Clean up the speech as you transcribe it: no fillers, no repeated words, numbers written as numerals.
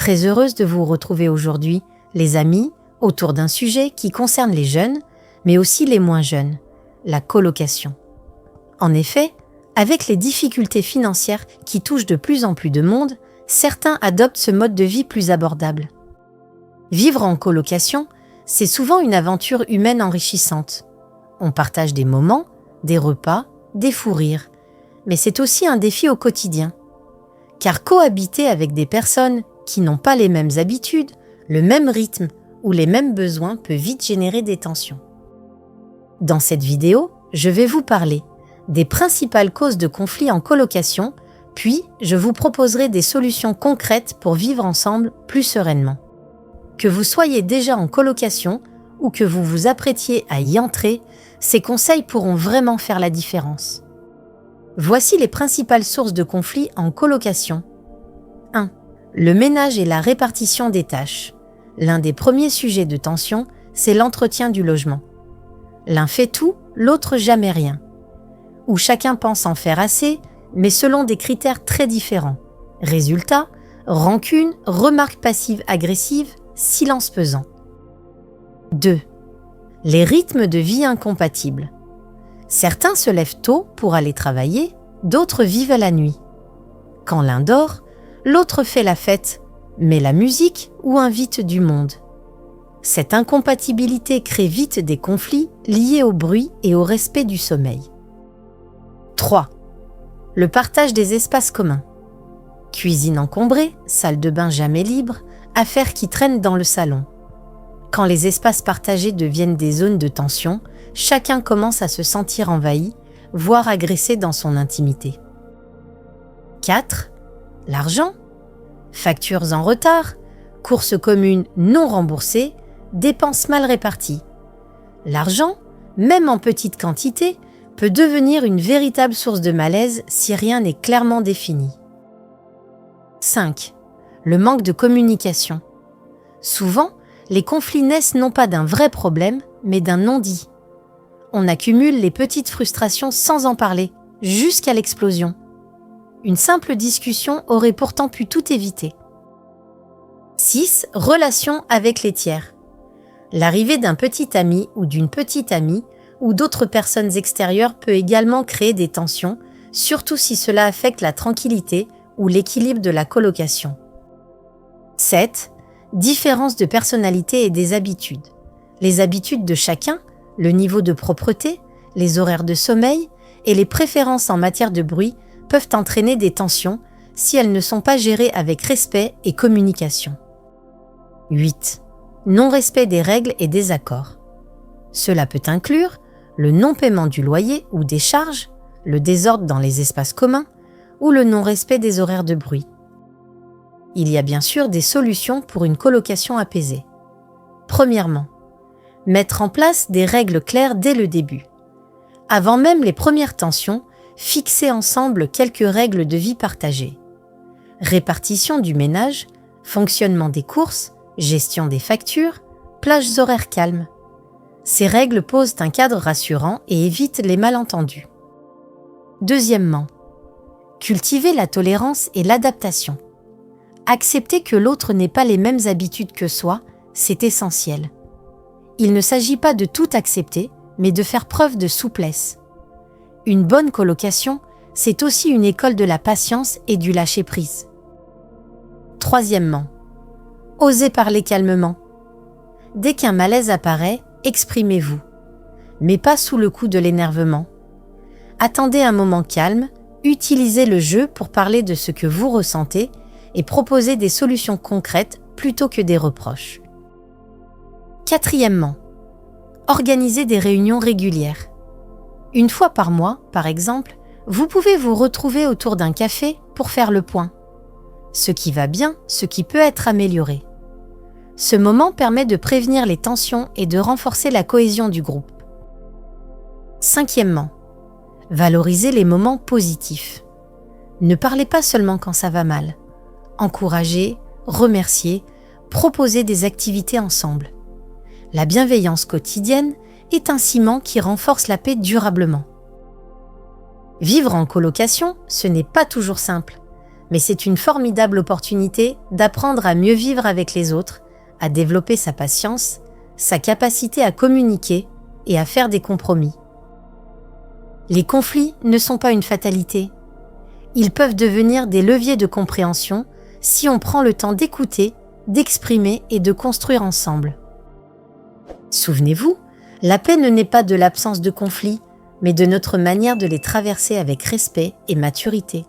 Très heureuse de vous retrouver aujourd'hui, les amis, autour d'un sujet qui concerne les jeunes, mais aussi les moins jeunes, la colocation. En effet, avec les difficultés financières qui touchent de plus en plus de monde, certains adoptent ce mode de vie plus abordable. Vivre en colocation, c'est souvent une aventure humaine enrichissante. On partage des moments, des repas, des fous rires, mais c'est aussi un défi au quotidien. Car cohabiter avec des personnes qui n'ont pas les mêmes habitudes, le même rythme ou les mêmes besoins peut vite générer des tensions. Dans cette vidéo, je vais vous parler des principales causes de conflits en colocation, puis je vous proposerai des solutions concrètes pour vivre ensemble plus sereinement. Que vous soyez déjà en colocation ou que vous vous apprêtiez à y entrer, ces conseils pourront vraiment faire la différence. Voici les principales sources de conflits en colocation. 1. Le ménage et la répartition des tâches. L'un des premiers sujets de tension, c'est l'entretien du logement. L'un fait tout, l'autre jamais rien. Ou chacun pense en faire assez, mais selon des critères très différents. Résultat, rancune, remarques passives-agressives, silence pesant. 2. Les rythmes de vie incompatibles. Certains se lèvent tôt pour aller travailler, d'autres vivent la nuit. Quand l'un dort, l'autre fait la fête, met la musique ou invite du monde. Cette incompatibilité crée vite des conflits liés au bruit et au respect du sommeil. 3. Le partage des espaces communs. Cuisine encombrée, salle de bain jamais libre, affaires qui traînent dans le salon. Quand les espaces partagés deviennent des zones de tension, chacun commence à se sentir envahi, voire agressé dans son intimité. 4. L'argent. Factures en retard, courses communes non remboursées, dépenses mal réparties. L'argent, même en petite quantité, peut devenir une véritable source de malaise si rien n'est clairement défini. 5. Le manque de communication. Souvent, les conflits naissent non pas d'un vrai problème, mais d'un non-dit. On accumule les petites frustrations sans en parler, jusqu'à l'explosion. Une simple discussion aurait pourtant pu tout éviter. 6. Relation avec les tiers. L'arrivée d'un petit ami ou d'une petite amie ou d'autres personnes extérieures peut également créer des tensions, surtout si cela affecte la tranquillité ou l'équilibre de la colocation. 7. Différence de personnalité et des habitudes. Les habitudes de chacun, le niveau de propreté, les horaires de sommeil et les préférences en matière de bruit peuvent entraîner des tensions si elles ne sont pas gérées avec respect et communication. 8. Non-respect des règles et des accords. Cela peut inclure le non-paiement du loyer ou des charges, le désordre dans les espaces communs ou le non-respect des horaires de bruit. Il y a bien sûr des solutions pour une colocation apaisée. Premièrement, mettre en place des règles claires dès le début. Avant même les premières tensions, fixez ensemble quelques règles de vie partagées. Répartition du ménage, fonctionnement des courses, gestion des factures, plages horaires calmes. Ces règles posent un cadre rassurant et évitent les malentendus. Deuxièmement, cultiver la tolérance et l'adaptation. Accepter que l'autre n'ait pas les mêmes habitudes que soi, c'est essentiel. Il ne s'agit pas de tout accepter, mais de faire preuve de souplesse. Une bonne colocation, c'est aussi une école de la patience et du lâcher-prise. Troisièmement, osez parler calmement. Dès qu'un malaise apparaît, exprimez-vous, mais pas sous le coup de l'énervement. Attendez un moment calme, utilisez le jeu pour parler de ce que vous ressentez et proposez des solutions concrètes plutôt que des reproches. Quatrièmement, organisez des réunions régulières. Une fois par mois, par exemple, vous pouvez vous retrouver autour d'un café pour faire le point. Ce qui va bien, ce qui peut être amélioré. Ce moment permet de prévenir les tensions et de renforcer la cohésion du groupe. Cinquièmement, valorisez les moments positifs. Ne parlez pas seulement quand ça va mal. Encouragez, remerciez, proposez des activités ensemble. La bienveillance quotidienne est un ciment qui renforce la paix durablement. Vivre en colocation, ce n'est pas toujours simple. mais c'est une formidable opportunité d'apprendre à mieux vivre avec les autres, à développer sa patience, sa capacité à communiquer et à faire des compromis. Les conflits ne sont pas une fatalité. Ils peuvent devenir des leviers de compréhension si on prend le temps d'écouter, d'exprimer et de construire ensemble. Souvenez-vous, la paix n'est pas de l'absence de conflits, mais de notre manière de les traverser avec respect et maturité.